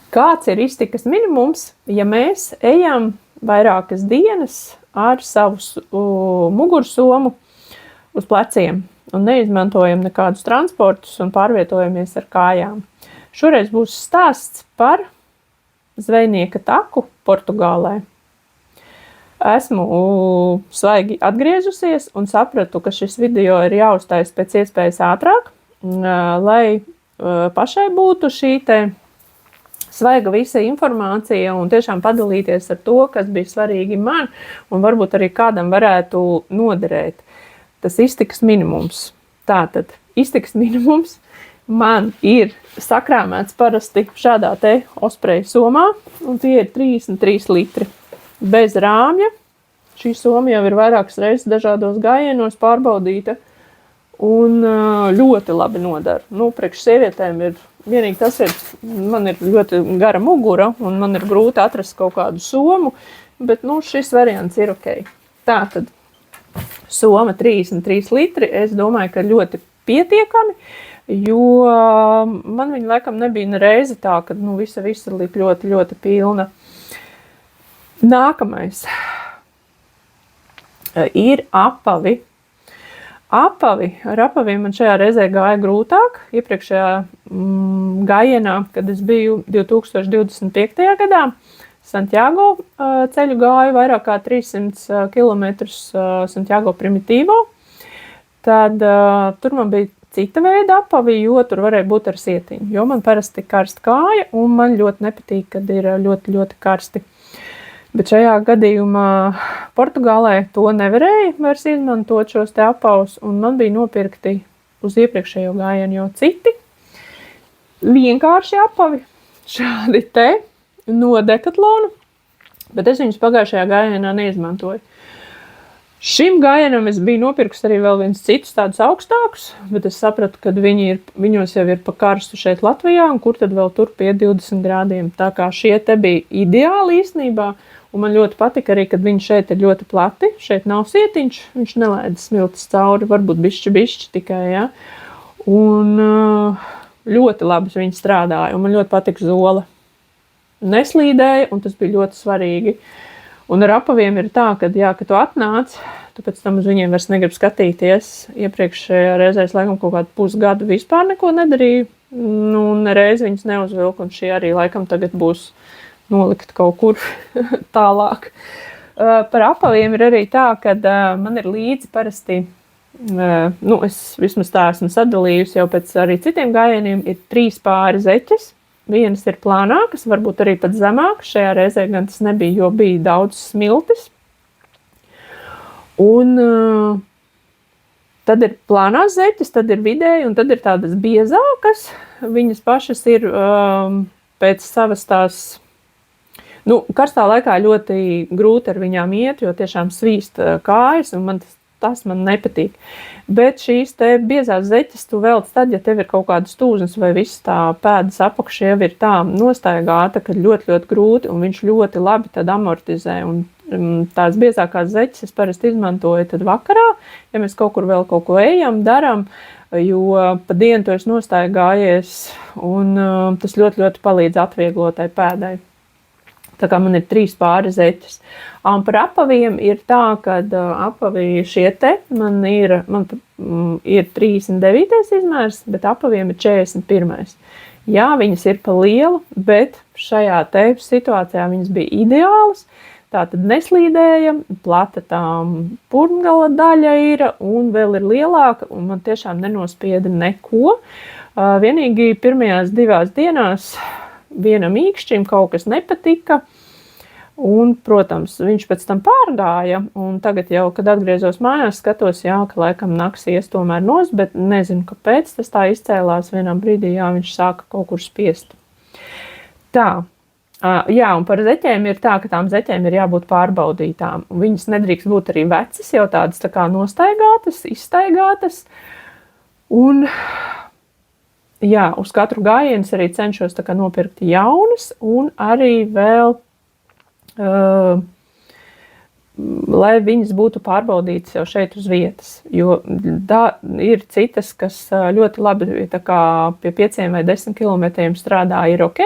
Kāds ir iztikas minimums, ja mēs ejam vairākas dienas ar savu mugursomu uz pleciem un neizmantojam nekādus transportus un pārvietojamies ar kājām? Šoreiz būs stāsts par zvejnieka taku Portugālē. Esmu svaigi atgriežusies un sapratu, ka šis video ir jāuztais pēc iespējas ātrāk, lai pašai būtu šī te svaiga visa informācija un tiešām padalīties ar to, kas bija svarīgi man un varbūt arī kādam varētu noderēt. Tas iztikas minimums. Tātad, iztikas minimums man ir sakrāmēts parasti šādā te ospreja somā, un tie ir 33 litri. Bez rāmja. Šī soma jau ir vairākas reizes dažādos gājienos pārbaudīta un ļoti labi nodara. Priekš sievietēm ir vienīgi tas ir, man ir ļoti gara mugura un man ir grūti atrast kaut kādu somu, bet šis variants ir ok. Tātad soma 33 litri, es domāju, ka ļoti pietiekami, jo man viņa laikam nebija nereizi tā, ka visa līdz ļoti, ļoti pilna. Nākamais ir apavi. Ar apaviem man šajā reizē gāja grūtāk. Iepriekšējā gājienā, kad es biju 2025. gadā, Santiago ceļu gāju vairāk kā 300 km Santiago Primitīvo, tad tur man bija cita veida apavi, jo tur varēja būt ar sietiņu, jo man parasti karsta kāja un man ļoti nepatīk, kad ir ļoti, ļoti karsti. Bet šajā gadījumā Portugālē to nevarēja vairs izmantot šos te apavus, un man bija nopirkti uz iepriekšējo gājienu jau citi vienkārši apavi, šādi te no Decathlona, bet es viņus pagājušajā gājienā neizmantoju. Šim gājienam es biju nopirkusi arī vēl viens citus tādus augstākus, bet es sapratu, ka viņos jau ir pa karstu šeit Latvijā, un kur tad vēl tur pie 20 grādiem. Tā kā šie te bija ideāli īstenībā, un man ļoti patika arī, kad viņi šeit ir ļoti plati, šeit nav sietiņš, viņš nelaida smiltis cauri, varbūt bišķi tikai, ja. Un ļoti labi viņi strādāja, un man ļoti patika zola. Neslīdēja, un tas bija ļoti svarīgi. Un ar apaviem ir tā, ka, kad tu atnāc, tu pēc tam uz viņiem vairs negribi skatīties. Iepriekšējā reizē es laikam kaut kādu pusgadu vispār neko nedarīju, un reiz viņas neuzvilku, un šī arī laikam tagad būs nolikt kaut kur tālāk. Par apaviem ir arī tā, ka man ir līdzi parasti, es vismaz tā esmu sadalījusi jau pēc arī citiem gājieniem, ir 3 pāri zeķes. Vienas ir plānākas, varbūt arī pat zemākas. Šajā reizē gan tas nebija, jo bija daudz smiltis. Un tad ir plānās zeķes, tad ir vidēji, un tad ir tādas biezākas. Viņas pašas ir pēc savas tās... karstā laikā ļoti grūti ar viņām iet, jo tiešām svīst kājas, un tas man nepatīk. Bet šīs te biezās zeķes tu velc tad, ja tev ir kaut kādas tūznes vai viss tā pēdas apakša jau ir tā nostaigāta, ka ļoti, ļoti grūti, un viņš ļoti labi tad amortizē. Un tās biezākās zeķes es parasti izmantoju tad vakarā, ja mēs kaut kur vēl kaut ko ejam, daram, jo pa dienu tu esi nostaigājies, un tas ļoti, ļoti palīdz atvieglotai pēdai. Tā kā man ir 3 pāri zeķes. Un par apaviem ir tā, ka apavi šie te man ir 39. izmērs, bet apaviem ir 41. Jā, viņas ir pa lielu, bet šajā te situācijā viņas bija ideālas. Tātad neslīdēja, plata tā purngala daļa ir un vēl ir lielāka, un man tiešām nenospieda neko. Vienīgi pirmajās 2 dienās vienam īkšķim kaut kas nepatika, un, protams, viņš pēc tam pārgāja, un tagad jau, kad atgriezos mājās, skatos, jā, ka laikam naks ies tomēr nost, bet nezinu, kāpēc tas tā izcēlās vienā brīdī, jā, viņš sāka kaut kur spiest. Tā, jā, un par zeķēm ir tā, ka tām zeķēm ir jābūt pārbaudītām, un viņas nedrīkst būt arī vecas, jau tādas tā kā nostaigātas, izstaigātas, un... Jā, uz katru gājienu arī cenšos tā kā nopirkt jaunas un arī vēl lai viņas būtu pārbaudītas jau šeit uz vietas. Jo ir citas, kas ļoti labi tā kā pie 5 vai 10 kilometriem strādā, ir ok,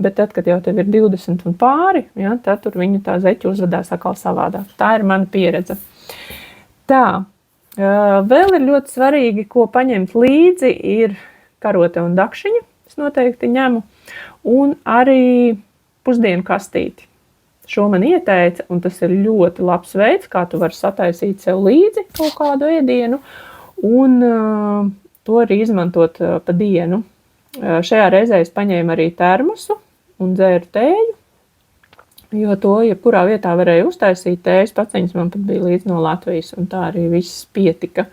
bet tad, kad jau tev ir 20 un pāri, ja, tad tur viņu tā zeķi uzvedās atkal savādāk. Tā ir mana pieredze. Tā, vēl ir ļoti svarīgi, ko paņemt līdzi, ir karote un dakšiņa, es noteikti ņemu, un arī pusdienu kastīti. Šo man ieteica, un tas ir ļoti labs veids, kā tu vari sataisīt sev līdzi kaut kādu ēdienu, un to arī izmantot pa dienu. Šajā reizē es paņēmu arī termosu un dzēru tēju, jo to jebkurā vietā varēja uztaisīt. Tējas paciņas man pat bija līdz no Latvijas, un tā arī viss pietika.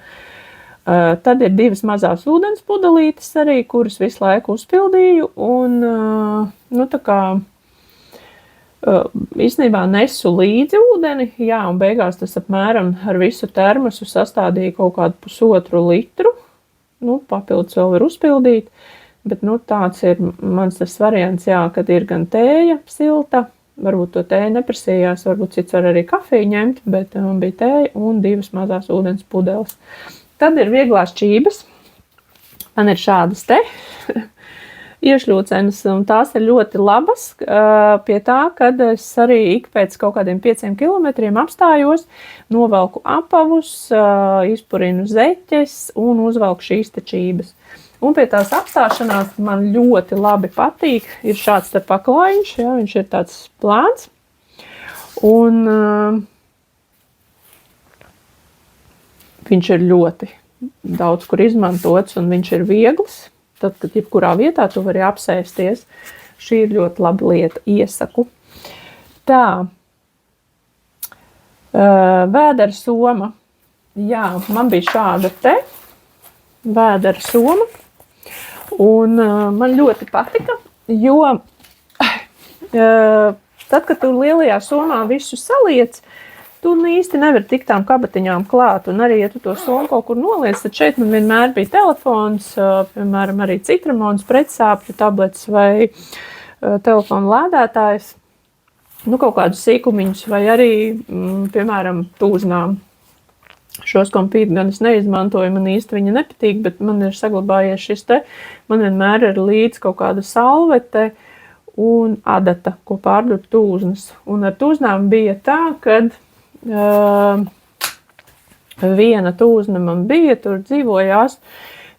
Tad ir 2 mazās ūdens pudelītes arī, kuras visu laiku uzpildīju, un tā kā īstenībā nesu līdzi ūdeni, jā, un beigās tas apmēram ar visu termosu sastādīja kaut kādu 1,5 litru, papildus vēl var uzpildīt, bet, tāds ir mans tas variants, jā, kad ir gan tēja silta, varbūt to tēju neprasījās, varbūt cits var arī kafiju ņemt, bet man bija tēja un 2 mazās ūdens pudeles. Tad ir vieglās čības, man ir šādas te, iešļūcenes, un tās ir ļoti labas pie tā, kad es arī ik pēc kaut kādiem 5 kilometriem apstājos, novelku apavus, izpurinu zeķes un uzvelku šīs te čības. Un pie tās apstāšanās man ļoti labi patīk, ir šāds te paklājiņš, ja, viņš ir tāds plāns, un viņš ir ļoti daudz kur izmantots, un viņš ir viegls. Tad, kad jebkurā vietā tu vari apsēsties, šī ir ļoti laba lieta, iesaku. Tā, vēdera soma. Jā, man bija šāda te vēdera soma, un man ļoti patika, jo tad, kad tu lielajā somā visu saliec, tu īsti nevari tikt tām kabatiņām klāt, un arī, ja tu to somu kaut kur noliec, tad šeit man vienmēr bija telefons, piemēram, arī citramons, pretsāpju tablets vai telefona lādētājs, kaut kādus sīkumiņus, vai arī, piemēram, tūznām. Šos kompīti gan es neizmantoju, man īsti viņa nepatīk, bet man ir saglabājies šis te, man vienmēr ir līdz kaut kāda salvete un adata, ko pārdur tūznas. Un ar tūznām bija tā, kad viena tūzna man bija, tur dzīvojās,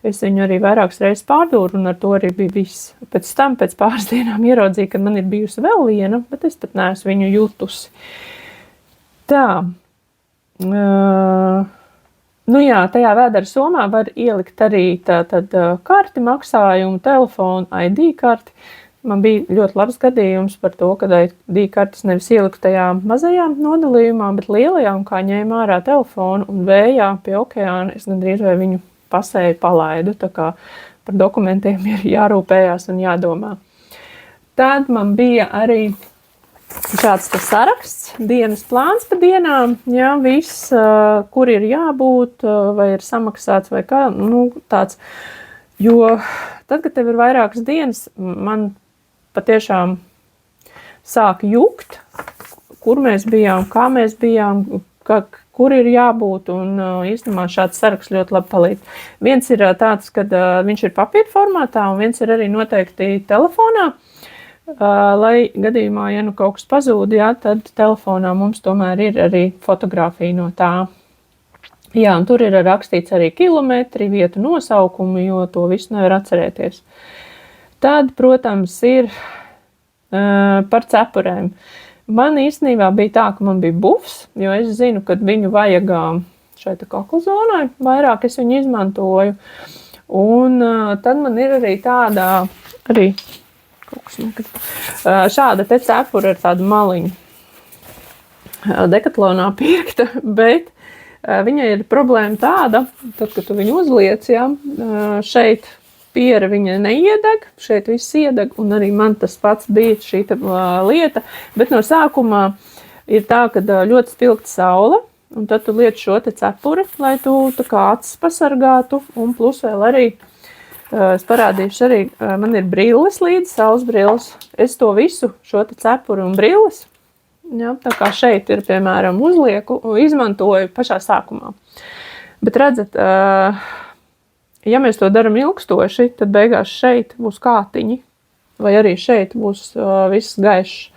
es viņu arī vairākas reizes pārdūru, un ar to arī bija viss. Pēc tam, pēc pāris dienām ieraudzīju, ka man ir bijusi vēl viena, bet es pat neesmu viņu jutusi. Tā, tajā vēdera somā var ielikt arī tātad karti, maksājumu, telefonu, ID karti. Man bija ļoti labs gadījums par to, ka ID kartes nevis ieliku tajā mazajā nodalījumā, bet lielajā, un kā ņēma ārā telefonu un vējā pie okeāna, es gandrīz vai viņu pasēju palaidu, tā kā par dokumentiem ir jārūpējās un jādomā. Tad man bija arī šāds saraksts, dienas plāns pa dienām, jā, viss, kur ir jābūt, vai ir samaksāts, vai kā, tāds. Jo tad, kad tev ir vairākas dienas, man patiešām sāk jukt, kur mēs bijām, kā mēs bijām, kur ir jābūt, un īstenībā šāds saraksts ļoti labi palīdz. Viens ir tāds, kad viņš ir papīra formātā, un viens ir arī noteikti telefonā, lai gadījumā, ja kaut kas pazūd, jā, tad telefonā mums tomēr ir arī fotografija no tā. Jā, un tur ir rakstīts arī kilometri, vietu nosaukumu, jo to visu nevar atcerēties. Tad, protams, ir par cepurēm. Man īstenībā bija tā, ka man bija bufs, jo es zinu, kad viņu vajag šeit kakla zonai, vairāk es viņu izmantoju. Un tad man ir arī tāda, šāda te cepura ar tādu maliņu. Dekatlonā pirkta, bet viņai ir problēma tāda, tad, kad tu viņu uzliec, jā, šeit piera viņa neiedeg, šeit viss iedeg, un arī man tas pats bija šī lieta, bet no sākumā ir tā, ka ļoti spilgta saule, un tad tu liec šo te cepuri, lai tu tā kā acis pasargātu, un plus vēl arī, es parādīšu arī, man ir brilles līdz, saules brilles, es to visu, šo te cepuri un brilles, Ja, tā kā šeit ir, piemēram, uzlieku, izmantoju pašā sākumā. Bet redzat, ja mēs to daram ilgstoši, tad beigās šeit būs kātiņi, vai arī šeit būs viss gaišs.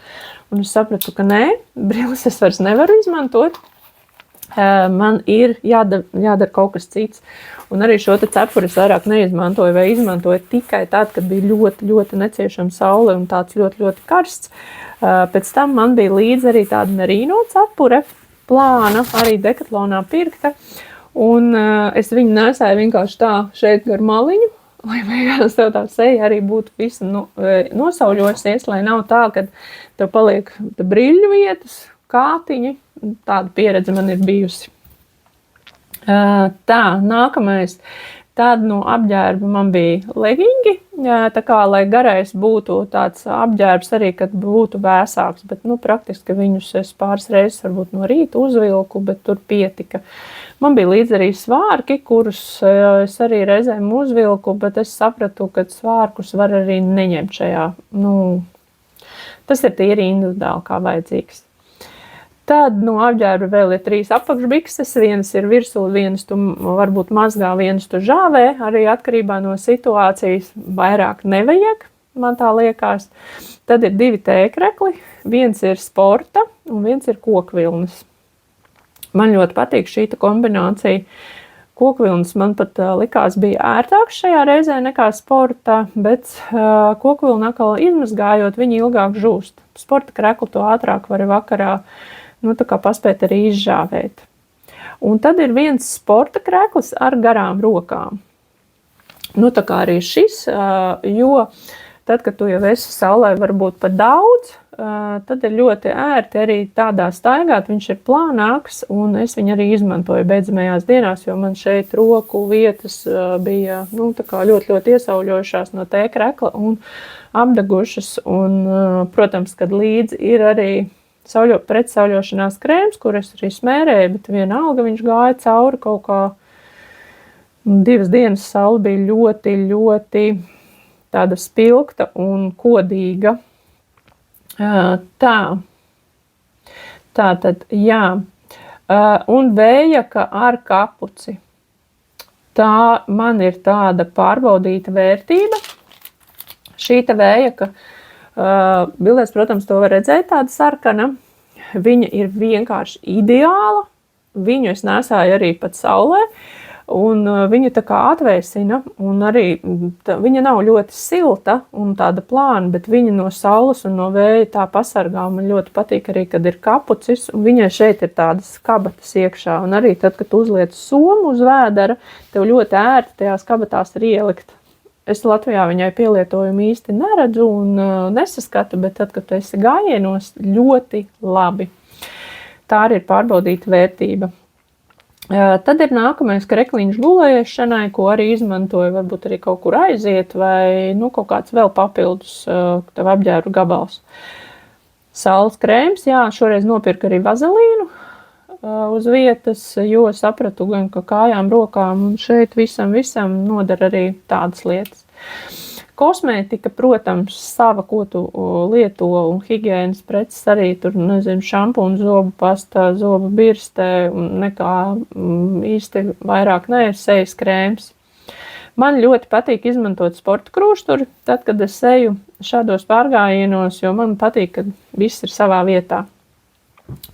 Un es sapratu, ka nē, brilles es vairs nevaru izmantot. Man ir jādara kaut kas cits. Un arī šo te cepuri es vairāk neizmantoju vai izmantoju tikai tad, kad bija ļoti, ļoti neciešama saule un tāds ļoti, ļoti karsts. Pēc tam man bija līdzi arī tāda merino cepure, plāna, arī Decathlonā pirkta. Un es viņu nesēju vienkārši tā šeit gar maliņu, lai beigās tev tā seja arī būtu visa nosauļosies, lai nav tā, ka tev paliek briļļu vietas, kātiņi. Tāda pieredze man ir bijusi. Tā, nākamais. Tad no apģērba man bija legingi, tā kā, lai garais būtu tāds apģērbs arī, kad būtu vēsāks, bet, praktiski viņus es pāris reizes varbūt no rīta uzvilku, bet tur pietika. Man bija līdz arī svārki, kurus es arī reizēm uzvilku, bet es sapratu, ka svārkus var arī neņemt šajā, tas ir tīri individuāli kā vajadzīgs. Tad no apģērba vēl ir 3 apakšbikses, vienas ir virsū, vienas tu varbūt mazgā, vienas tu žāvē, arī atkarībā no situācijas vairāk nevajag, man tā liekas. Tad ir 2 tēkrekli, viens ir sporta un viens ir kokvilnas. Man ļoti patīk šī kombinācija. Kokvilnas man pat likās bija ērtāks šajā reizē nekā sporta, bet kokvilna atkal izmazgājot, viņi ilgāk žūst. Sporta kreklu to ātrāk var vakarā tā kā paspēt arī izžāvēt. Un tad ir viens sporta kreklis ar garām rokām. Tā kā arī šis, jo tad, kad tu jau esi saulē varbūt pat daudz, tad ir ļoti ērti arī tādā staigāt, viņš ir plānāks, un es viņu arī izmantoju beidzamajās dienās, jo man šeit roku vietas bija, tā kā ļoti, ļoti iesauļojušās no tēkrekla un apdegušas, un, protams, kad līdzi ir arī pretsauļošanās krēms, kur es arī smērēju, bet vienalga viņš gāja cauri kaut kā 2 dienas saule bija ļoti, ļoti tāda spilgta un kodīga. Tātad, jā. Un vējaka ar kapuci. Tā man ir tāda pārbaudīta vērtība. Šīta vējaka bildēs, protams, to var redzēt, tāda sarkana. Viņa ir vienkārši ideāla. Viņu es nesāju arī pat saulē. Un viņa tā kā atvēsina. Un arī viņa nav ļoti silta un tāda plāna, bet viņa no saules un no vēja tā pasargā. Man ļoti patīk arī, kad ir kapucis. Un viņai šeit ir tādas kabatas iekšā. Un arī tad, kad uzliec somu uz vēdera, tev ļoti ērti tajās kabatās ir ielikt. Es Latvijā viņai pielietojumu īsti neredzu un nesaskatu, bet tad, kad tu esi gājienos, ļoti labi. Tā arī ir pārbaudīta vērtība. Tad ir nākamais krekliņš gulēšanai, ko arī izmantoju, varbūt arī kaut kur aiziet vai kaut kāds vēl papildus tev apģērbu gabals. Saules krēms, jā, šoreiz nopirku arī vazelīnu uz vietas, jo sapratu gan, ka kājām, rokām un šeit visam nodara arī tādas lietas. Kosmētika, protams, sava, ko tu lieto un higienas preces arī tur, šampūns, zobu pasta, zobu birste un nekā īsti vairāk ne ir sejas krēms. Man ļoti patīk izmantot sporta krūšturi, tad, kad es eju šādos pārgājienos, jo man patīk, ka viss ir savā vietā.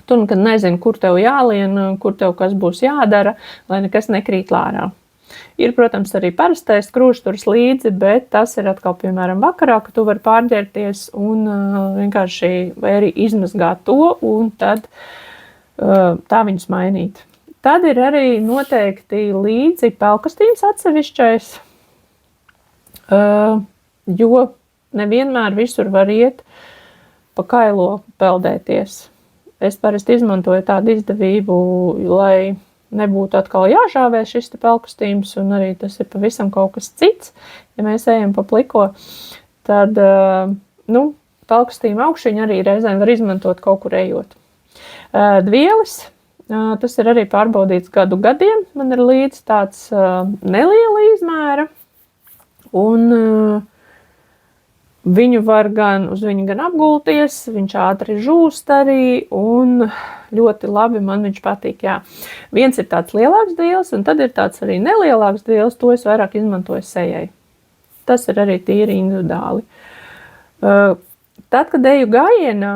Tu nekad nezini, kur tev jālien, kur tev kas būs jādara, lai nekas nekrīt lārā. Ir, protams, arī parastais krūšturs līdzi, bet tas ir atkal, piemēram, vakarā, ka tu vari pārģērties un vienkārši vai arī izmazgāt to un tad tā viņus mainīt. Tad ir arī noteikti līdzi pelkastīns atsevišķais, jo nevienmēr visur var iet pa kailo peldēties. Es parasti izmantoju tādu izdevību, lai nebūtu atkal jāžāvē šis te pelkustīms, un arī tas ir pavisam kaut kas cits. Ja mēs ejam pa pliko, tad, pelkustīma augšiņu arī reizēm var izmantot kaut kur ejot. Dvielis, tas ir arī pārbaudīts gadu gadiem. Man ir līdz tāds neliela izmēra, un Viņu var uz viņu gan apgulties, viņš ātri žūst arī, un ļoti labi man viņš patīk, jā. Viens ir tāds lielāks diels, un tad ir tāds arī nelielāks diels, to es vairāk izmantoju sejai. Tas ir arī tīri individuāli. Tad, kad eju gājienā,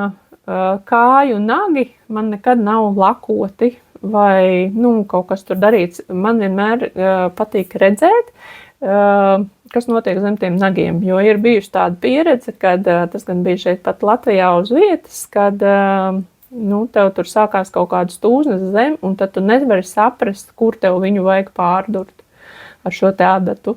kāju nagi man nekad nav lakoti vai kaut kas tur darīts. Man vienmēr patīk redzēt, kas notiek zem tiem nagiem, jo ir bijuši tāda pieredze, kad tas gan bija šeit pat Latvijā uz vietas, kad tev tur sākās kaut kādas tūznes zem, un tad tu nevari saprast, kur tev viņu vajag pārdurt ar šo te adatu.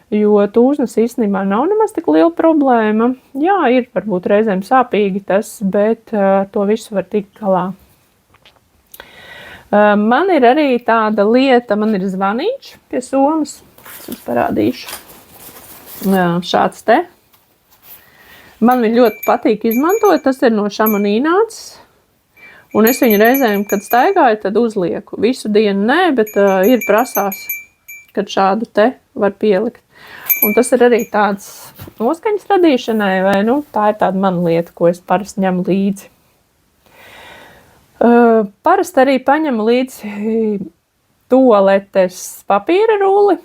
Jo tūznes īstenībā nav nemaz tik liela problēma. Jā, ir varbūt reizēm sāpīgi tas, bet to visu var tikt galā. Man ir arī tāda lieta, man ir zvanīts pie somas. Es parādīšu. Šāds te. Man viņa ļoti patīk izmantot, tas ir no Chamonix nācis. Un es viņu reizēm, kad staigāju, tad uzlieku. Visu dienu nē, bet ir prasās, kad šādu te var pielikt. Un tas ir arī tāds noskaņas radīšanai, vai tā ir tāda mana lieta, ko es parasti ņemu līdzi. Parasti arī paņemu līdzi tualetes papīra rulli,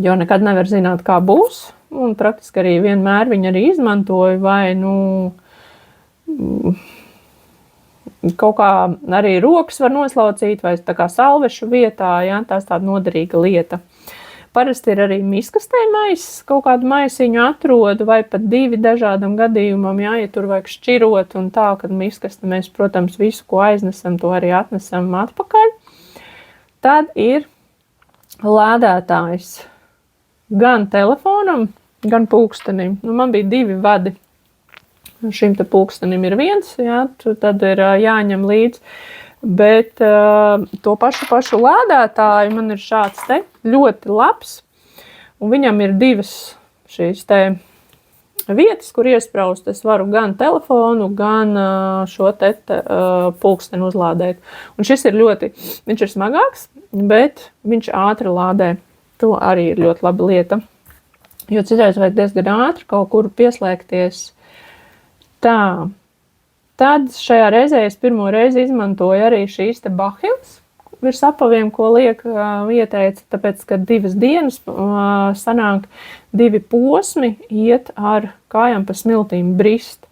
jo nekad nevar zināt, kā būs. Un praktiski arī vienmēr viņu arī izmantoju, vai kaut kā arī rokas var noslaucīt, vai tā kā salvešu vietā, jā, tās tāda noderīga lieta. Parasti ir arī miskastē maiss, kaut kādu maisiņu atrodu, vai pat 2 dažādam gadījumam, jā, ja tur vajag šķirot un tā, kad miskaste mēs, protams, visu, ko aiznesam, to arī atnesam atpakaļ. Tad ir lādētājs gan telefonam, gan pulkstenim. Man bija 2 vadi. Šim te pulkstenim ir 1, jā, tad ir jāņem līdzi. Bet to pašu lādētāju man ir šāds te ļoti labs, un viņam ir 2 šīs te vietas, kur iespraust. Es varu gan telefonu, gan šo te pulksteni uzlādēt. Un šis ir viņš ir smagāks, bet viņš ātri lādē. To arī ir ļoti laba lieta, jo citreiz vajag diezgan ātri kaut kur pieslēgties. Tā. Tad šajā reizē es pirmo reizi izmantoju arī šīs te bahilas virs apaviem, ko ieteica, tāpēc, ka 2 dienas sanāk 2 posmi iet ar kājām pa smiltīm brist.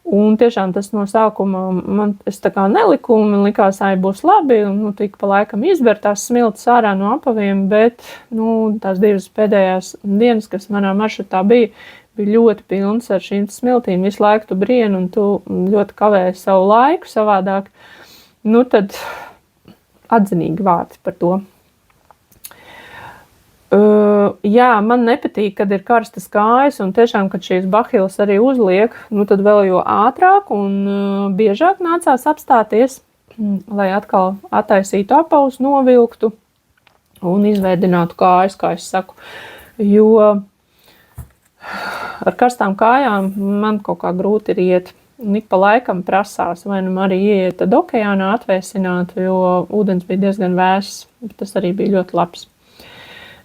Un tiešām tas no sākuma es tā kā neliku, un man likās, būs labi, un tik pa laikam izber tās smiltis ārā no apaviem, bet tās 2 pēdējās dienas, kas manā maršrutā bija ļoti pilns ar šīm smiltīm. Visu laiku tu brieni un tu ļoti kavēji savu laiku savādāk. Tad atzinīgi vārdi par to. Jā, man nepatīk, kad ir karstas kājas un tiešām, kad šīs bahilas arī uzliek, tad vēl jo ātrāk un biežāk nācās apstāties, lai atkal attaisītu apavus, novilktu un izveidinātu kājas, kā es saku. Jo ar karstām kājām man kaut kā grūti ir iet. Un ik pa laikam prasās, vai arī ieiet tad okeānā atvēsināt, jo ūdens bija diezgan vēss, bet tas arī bija ļoti labs.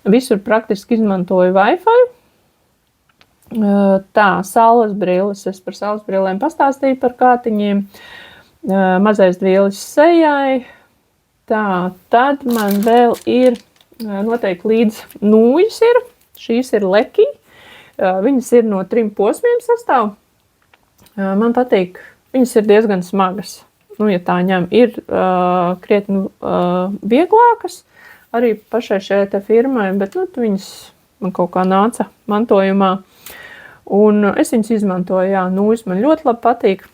Visur praktiski izmantoju Wi-Fi. Tā, saules brilles. Es par saules brillēm pastāstīju par kātiņiem. Mazais dvielis sejai. Tā, tad man vēl ir noteikti līdz nūjas ir. Šīs ir leki. Viņas ir no 3 posmiem sastāv. Man patīk, viņas ir diezgan smagas. Ja tā ņem, ir krietni vieglākas arī pašai šai te firmai, bet viņas man kaut kā nāca mantojumā. Un es viņas izmantoju, jā, nūjas man ļoti labi patīk.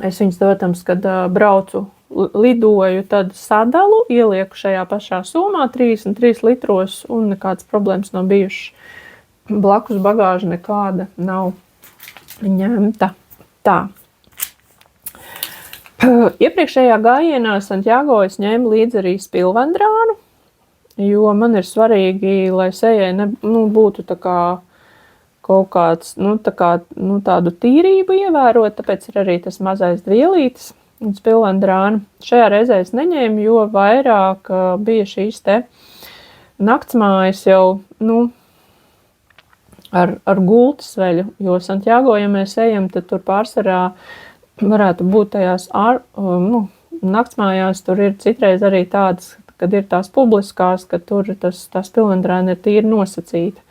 Es viņas, protams, kad braucu, lidoju, tad sadalu, ielieku šajā pašā somā 33 litros un nekādas problēmas nav bijušas. Blakus bagāža nekāda nav ņemta. Tā. Iepriekšējā gājienā Santiago es ņēmu līdzi arī spilvendrānu, jo man ir svarīgi, lai sejai būtu tā kā kaut kāds, tādu tīrību ievērot, tāpēc ir arī tas mazais dvielītis un spilvendrāna. Šajā reizē es neņēmu, jo vairāk bija šīs te naktsmājas jau, ar gultas veļu, jo Santiago, ja mēs ejam, tad tur pārsvarā varētu būt tajās naktsmājās, tur ir citreiz arī tādas, kad ir tās publiskās, ka tur tās pilvendrēni ir tīri nosacīti.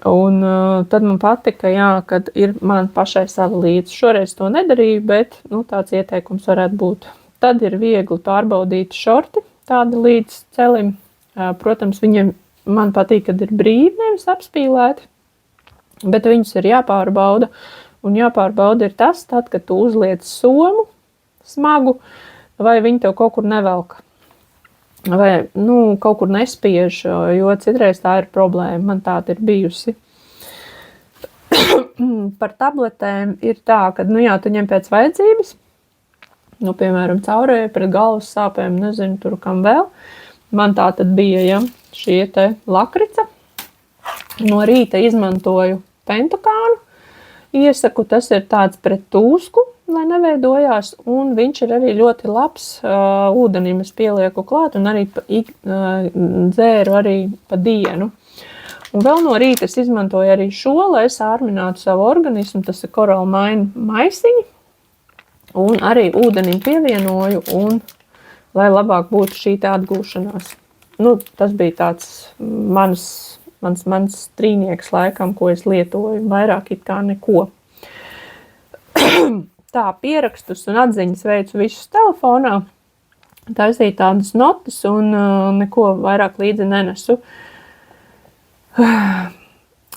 Un tad man patika, jā, kad ir man pašai sava līdzi. Šoreiz to nedarīju, bet tāds ieteikums varētu būt. Tad ir viegli pārbaudīt šorti, tādi līdz celim. Protams, viņiem man patīk, kad ir brīvi, nevis apspīlēti, bet viņus ir jāpārbauda. Un jāpārbauda ir tas, tad, kad tu uzliec somu smagu, vai viņi tev kaut kur nevelk. Vai kaut kur nespiež, jo citreiz tā ir problēma. Man tāda ir bijusi. Par tabletēm ir tā, ka, tu ņem pēc vajadzības, piemēram, caurēja pret galvas sāpēm, nezinu, tur kam vēl. Man tā tad bija, šie te lakrica. No rīta izmantoju pentakānu. Iesaku, tas ir tāds pret tūsku, lai neveidojās, un viņš ir arī ļoti labs. Ūdenim es pielieku klāt, un arī dzēru arī pa dienu. Un vēl no rīta es izmantoju arī šo, lai es ārminātu savu organismu. Tas ir Coral Mine maisiņi, un arī ūdenim pievienoju, un lai labāk būtu šī tā atgūšanās. Tas bija tāds mans strīnieks laikam, ko es lietoju, vairāk it kā neko. Tā, pierakstus un atziņas veicu visus telefonā, taisīju tādas notas un neko vairāk līdzi nenesu.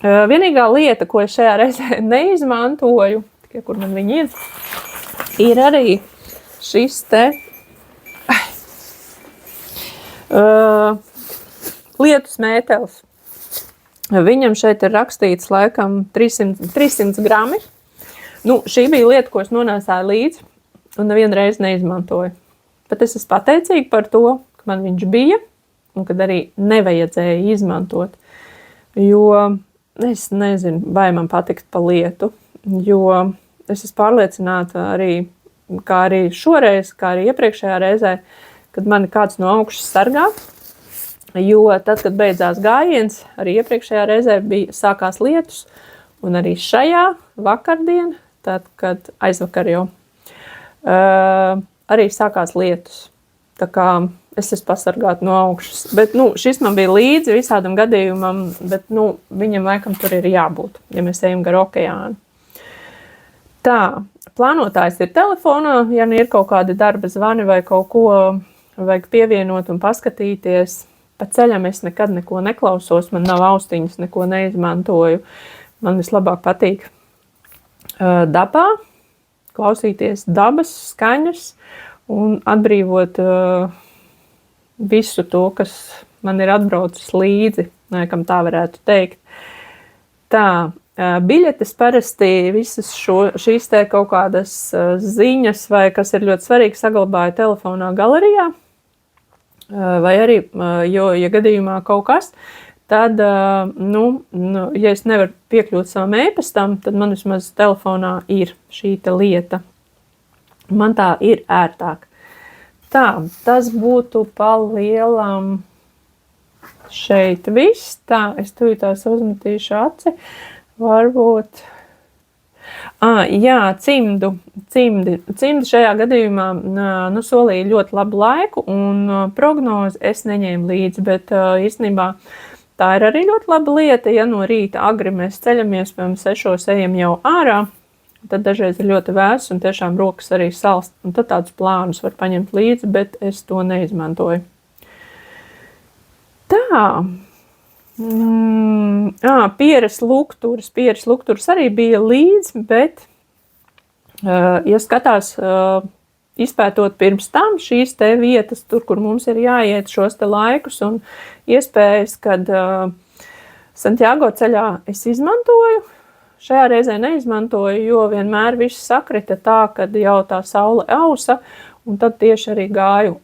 Vienīgā lieta, ko es šajā reizē neizmantoju, tikai kur man viņi ir arī šis te lietus mētelis. Viņam šeit ir rakstīts laikam 300 grami. Šī bija lieta, ko es nonēsāju līdzi un nevienu reizi neizmantoju. Bet es esmu pateicīga par to, ka man viņš bija un kad arī nevajadzēja izmantot. Jo es nezinu, vai man patikt pa lietu, jo es esmu pārliecināta arī, kā arī šoreiz, kā arī iepriekšējā reizē, kad mani kāds no augšas sargā. Jo tad, kad beidzās gājiens, arī iepriekšējā reizē sākās lietus, un arī šajā vakardien, tad, kad aizvakar jau, arī sākās lietus. Tā kā es esmu pasargāta no augšas. Bet, šis man bija līdzi visādam gadījumam, bet, viņam laikam tur ir jābūt, ja mēs ejam gar okeānu. Tā, plānotājs ir telefonā, ja ir kaut kādi darba zvani vai kaut ko vajag pievienot un paskatīties. Pa ceļam es nekad neko neklausos, man nav austiņas, neko neizmantoju. Man vislabāk patīk dabā, klausīties dabas skaņas un atbrīvot visu to, kas man ir atbraucis līdzi, kam tā varētu teikt. Tā, biļetes parasti visas šīs te kaut kādas ziņas vai kas ir ļoti svarīgi saglabāju telefonā galerijā. Vai arī, ja gadījumā kaut kas, tad, ja es nevaru piekļūt savam e-pastam, tad man vismaz telefonā ir šī lieta. Man tā ir ērtāk. Tā, tas būtu pa lielam šeit viss. Tā, es tūlītās uzmetīšu aci. Varbūt... Jā, cimdi šajā gadījumā solīja ļoti labu laiku un prognozi es neņēmu līdzi, bet īstenībā tā ir arī ļoti laba lieta, ja no rīta agri mēs ceļamies, piemēram 6 ejam jau ārā, tad dažreiz ir ļoti vēss un tiešām rokas arī salst, un tad tādus plānus var paņemt līdzi, bet es to neizmantoju. Tā. Pieres lukturas arī bija līdzi, bet, ja skatās, izpētot pirms tam šīs te vietas, tur, kur mums ir jāiet šos te laikus un iespējas, kad Santiago ceļā es izmantoju, šajā reizē neizmantoju, jo vienmēr viss sakrita tā, kad jau tā saule ausa, un tad tieši arī gāju,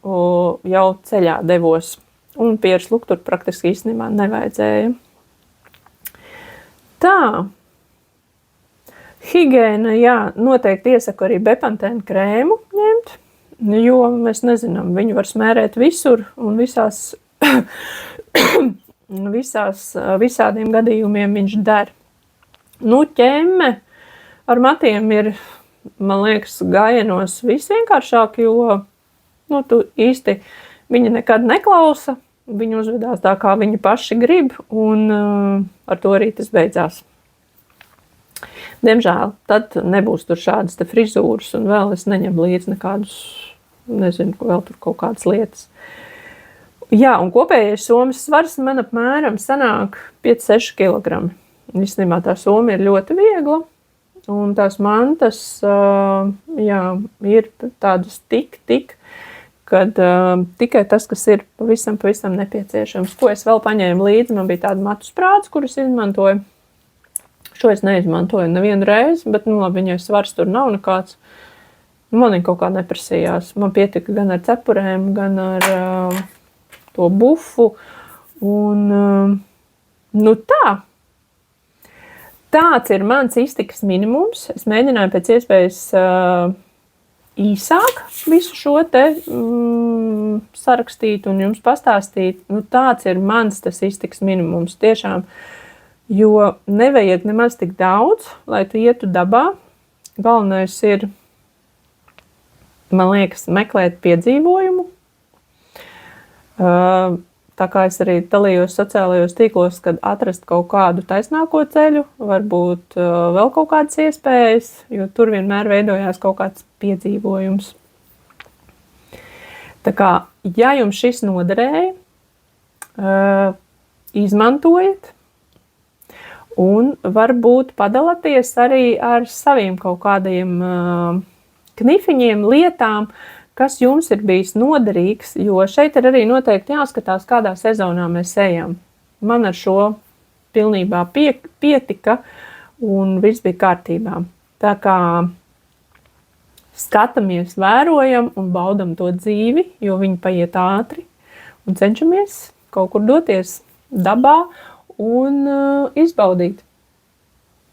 jau ceļā devos. Un pieres lukturu praktiski īstenībā nevajadzēja. Tā. Higiēna, jā, noteikti iesaku arī bepantēnu krēmu ņemt, jo mēs nezinām, viņu var smērēt visur un visās visādiem gadījumiem viņš der. Nu, ķemme ar matiem ir, man liekas, gājienos visvienkāršāk, jo tu īsti viņi nekad neklausa, viņi uzvedās tā, kā viņi paši grib, un ar to arī tas beidzās. Diemžēl, tad nebūs tur šādas te frizūras, un vēl es neņemu līdzi nekādus, nezinu, vēl tur kaut kādas lietas. Jā, un kopējais somas svars man apmēram sanāk 5-6 kg. Īstenībā tā soma ir ļoti viegla, un tās mantas, ir tādas tik, kad tikai tas, kas ir pavisam nepieciešams. Ko es vēl paņēmu līdzi, man bija tāda matu sprāts, kurus izmantoju. Šo es neizmantoju nevienu reizi, bet, labi, viņai svars tur nav nekāds. Man viņa kaut kā neprasījās. Man pietika gan ar cepurēm, gan ar to bufu. Un, tā. Tāds ir mans iztikas minimums. Es mēģināju pēc iespējas īsāk visu šo te sarakstīt un jums pastāstīt. Tāds ir mans tas iztikas minimums. Tiešām. Jo nevajag nemaz tik daudz, lai tu ietu dabā. Galvenais ir, man liekas, meklēt piedzīvojumu. Tā kā es arī dalījos sociālajos tīklos, kad atrast kaut kādu taisnāko ceļu, varbūt vēl kaut kādas iespējas, jo tur vienmēr veidojās kaut kāds piedzīvojums. Tā kā, ja jums šis noderēja, izmantojiet. Un varbūt padalāties arī ar saviem kaut kādiem knifiņiem, lietām, kas jums ir bijis noderīgs, jo šeit ir arī noteikti jāskatās, kādā sezonā mēs ejam. Man ar šo pilnībā pietika un viss bija kārtībā. Tā kā skatāmies, vērojam un baudam to dzīvi, jo viņi paiet ātri un cenšamies kaut kur doties dabā un izbaudīt.